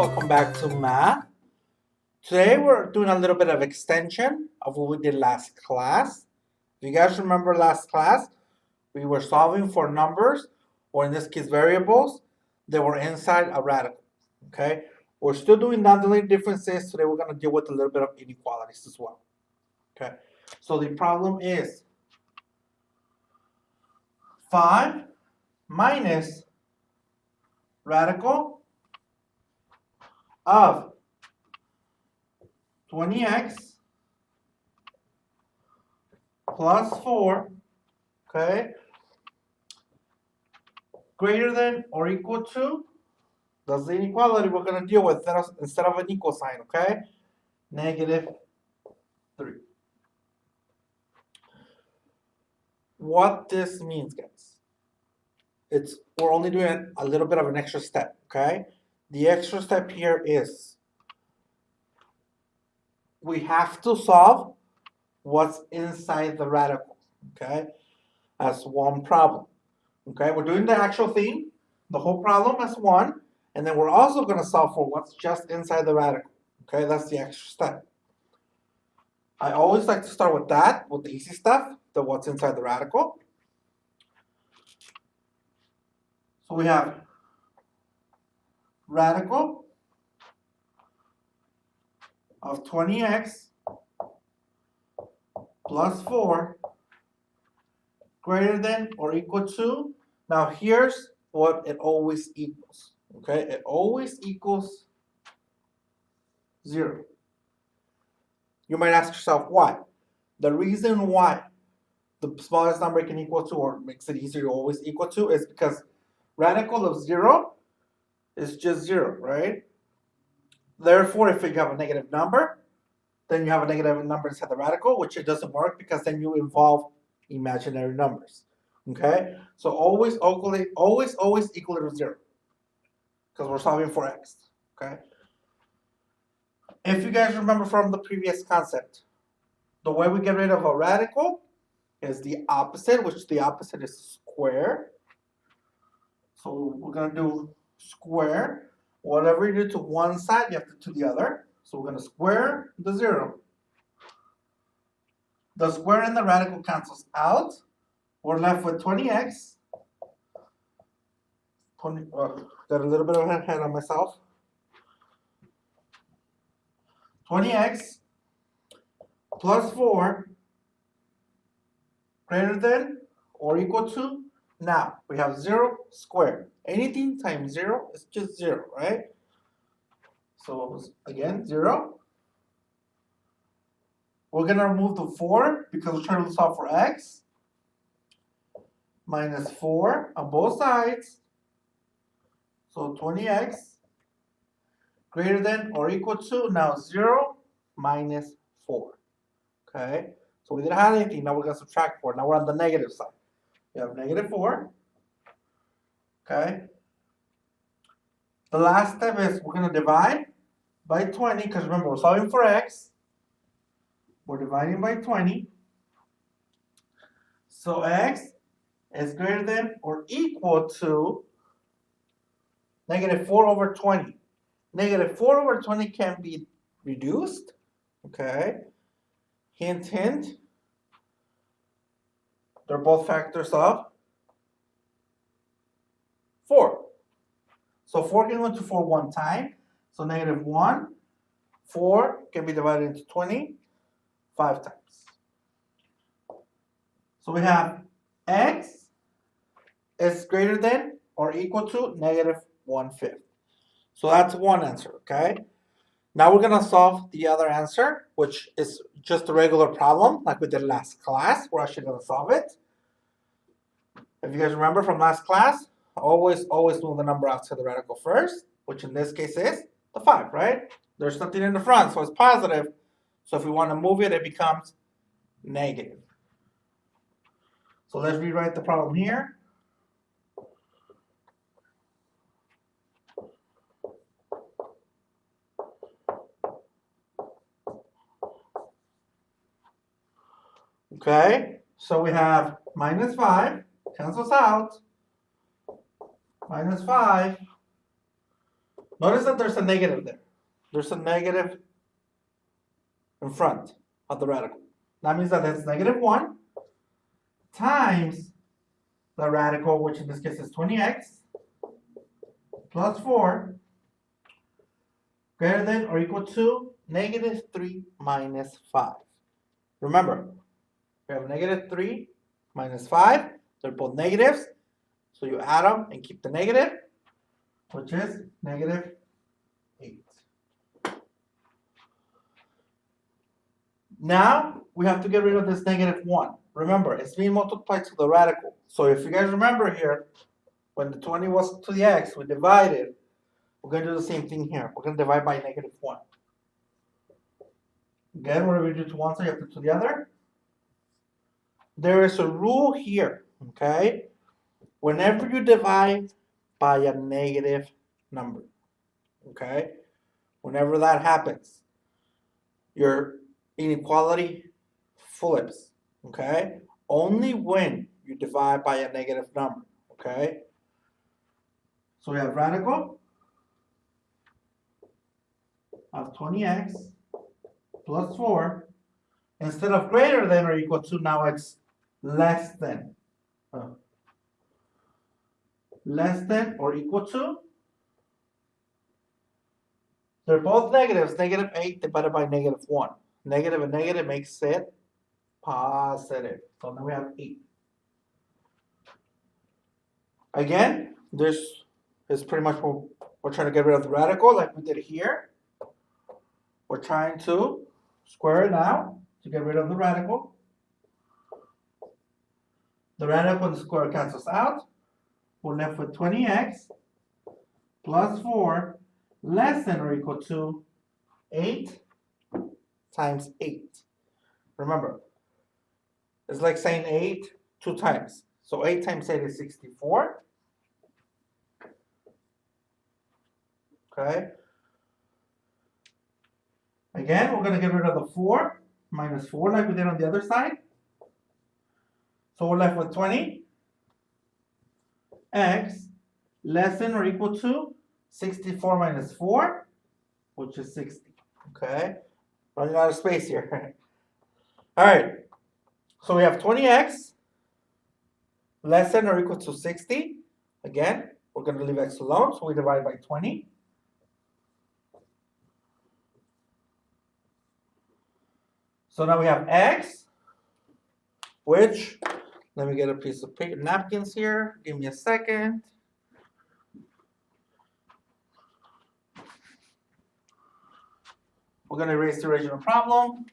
welcome back to math. Today we're doing a little bit of extension of what we did last class. If you guys remember last class, we were solving for numbers, or in this case variables, that were inside a radical, okay? We're still doing non-linear differences. Today we're gonna deal with a little bit of inequalities as well, okay? So the problem is 5 minus radical of 20x plus 4, okay, greater than or equal to, that's the inequality we're going to deal with instead of an equal sign, okay, -3. What this means, guys, we're only doing a little bit of an extra step, okay? The extra step here is we have to solve what's inside the radical, okay? As one problem, okay? We're doing the actual thing, the whole problem as one, and then we're also going to solve for what's just inside the radical, okay? That's the extra step. I always like to start with that, with the easy stuff, the what's inside the radical. So we have radical of 20x plus 4 greater than or equal to. Now here's what it always equals, okay? It always equals 0. You might ask yourself why. The reason why the smallest number can equal to, or makes it easier to always equal to, is because radical of 0 is just 0, right? Therefore, if you have a negative number, then you have a negative number inside the radical, which it doesn't work because then you involve imaginary numbers. Okay? So always equal to 0. Because we're solving for x. Okay? If you guys remember from the previous concept, the way we get rid of a radical is the opposite, which the opposite is square. So we're going to do square. Whatever you do to one side, you have to do to the other. So we're going to square the 0. The square and the radical cancels out. We're left with 20x. Got a little bit of a head on myself. 20x plus 4 greater than or equal to. Now we have 0 squared. Anything times 0 is just 0, right? So again, 0. We're going to remove the 4 because we're trying to solve for x. Minus 4 on both sides. So 20x greater than or equal to, now 0 minus 4. Okay, so we didn't have anything. Now we're going to subtract 4. Now we're on the negative side. We have negative 4. Okay. The last step is we're going to divide by 20 because remember we're solving for x. We're dividing by 20. So x is greater than or equal to negative 4 over 20. Negative 4 over 20 can be reduced. Okay. Hint, hint. They're both factors of 4. So 4 can go into 4 one time. So negative 1. 4 can be divided into 20 5 times. So we have x is greater than or equal to negative 1/5. So that's one answer, okay? Now we're going to solve the other answer, which is just a regular problem like we did last class. We're actually going to solve it. If you guys remember from last class, always move the number outside the radical first, which in this case is the 5, right? There's something in the front, so it's positive. So if we want to move it, it becomes negative. So let's rewrite the problem here. Okay, so we have minus 5, cancels out, minus 5 Notice that there's a negative there. There's a negative in front of the radical. That means that that's -1 times the radical, which in this case is 20x, plus 4, greater than or equal to -3 minus 5. Remember, we have -3 minus 5. They're both negatives. So you add them and keep the negative, which is -8. Now we have to get rid of this -1. Remember, it's being multiplied to the radical. So if you guys remember here, when the 20 was to the x, we divided. We're going to do the same thing here. We're going to divide by -1. Again, whatever you do to one side, you have to do to the other. There is a rule here, okay? Whenever you divide by a negative number, okay? Whenever that happens, your inequality flips, okay? Only when you divide by a negative number, okay? So we have radical of 20x plus 4. Instead of greater than or equal to, now it's less than. Less than or equal to. They're both negatives. -8 divided by -1. Negative and negative makes it positive. So now we have 8. Again, this is pretty much what we're trying to get rid of the radical like we did here. We're trying to square it out to get rid of the radical. The radical and the square cancels out. We're left with 20x plus 4 less than or equal to 8 times 8. Remember, it's like saying 8 2 times. So 8 times 8 is 64. Okay. Again, we're going to get rid of the 4 minus 4 like we did on the other side. So we're left with 20x less than or equal to 64 minus 4, which is 60. Okay. Running out of space here. All right. So we have 20x less than or equal to 60. Again, we're going to leave x alone, so we divide by 20. So now we have x, which, let me get a piece of paper, napkins here. Give me a second. We're going to erase the original problem.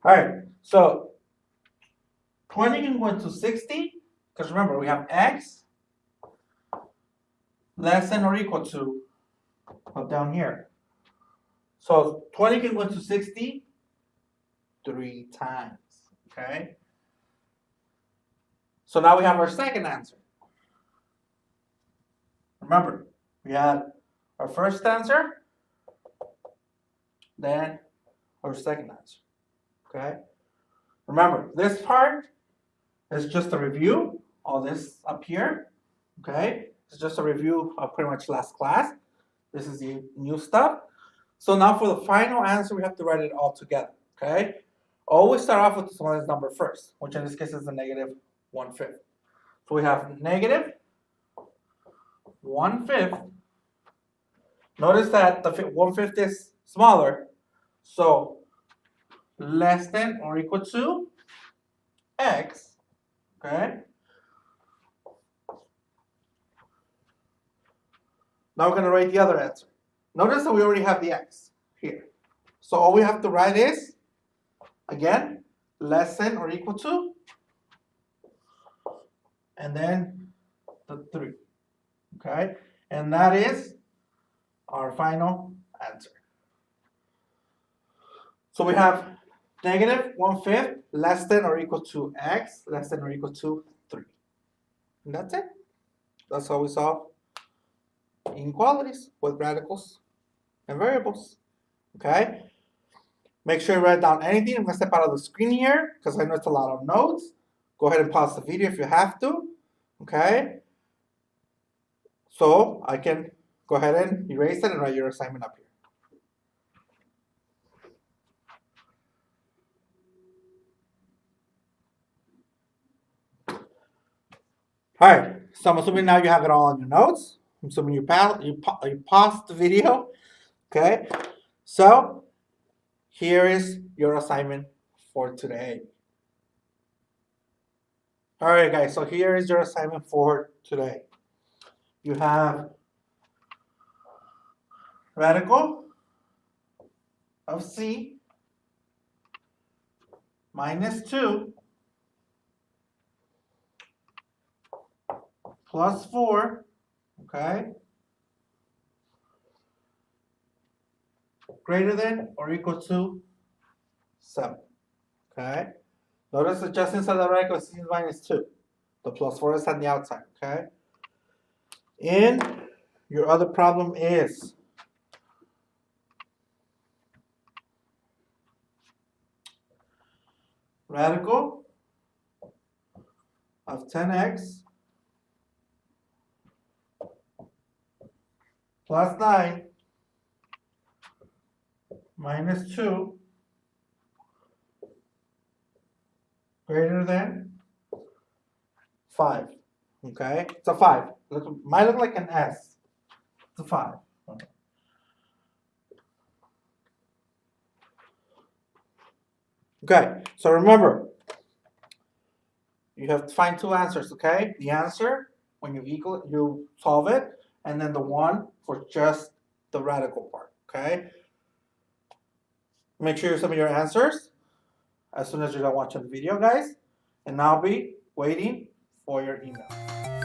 All right, so 20 can go into 60, because remember, we have x less than or equal to, down here. So 20 can go into 60 3 times, okay? So now we have our second answer. Remember, we had our first answer, then our second answer, okay? Remember, this part is just a review. All this up here, okay? It's just a review of pretty much last class. This is the new stuff. So now for the final answer, we have to write it all together, okay? Always start off with the smallest number first, which in this case is the -1/5. So we have -1/5. Notice that the 1/5 is smaller, so less than or equal to x, okay? Now we're going to write the other answer. Notice that we already have the x here. So all we have to write is, again, less than or equal to, and then the 3, okay? And that is our final answer. So we have -1/5 less than or equal to x less than or equal to 3. And that's it. That's how we solve inequalities with radicals and variables. Okay? Make sure you write down anything. I'm going to step out of the screen here because I know it's a lot of notes. go ahead and pause the video if you have to, okay? So I can go ahead and erase it and write your assignment up here. All right, so I'm assuming now you have it all on your notes. I'm assuming you paused the video, okay? So here is your assignment for today. All right, guys, so here is your assignment for today. You have radical of C minus 2 plus 4, okay, greater than or equal to 7, okay? Notice the just inside the radical C is minus 2. The plus 4 is on the outside, okay? And your other problem is radical of 10x plus 9 minus 2 greater than 5. Okay? It's a 5. Might look like an S. It's a 5. Okay, so remember, you have to find two answers, okay? The answer, when you solve it, and then the one for just the radical part, okay? Make sure you submit your answers as soon as you're done watching the video, guys, and I'll be waiting for your email.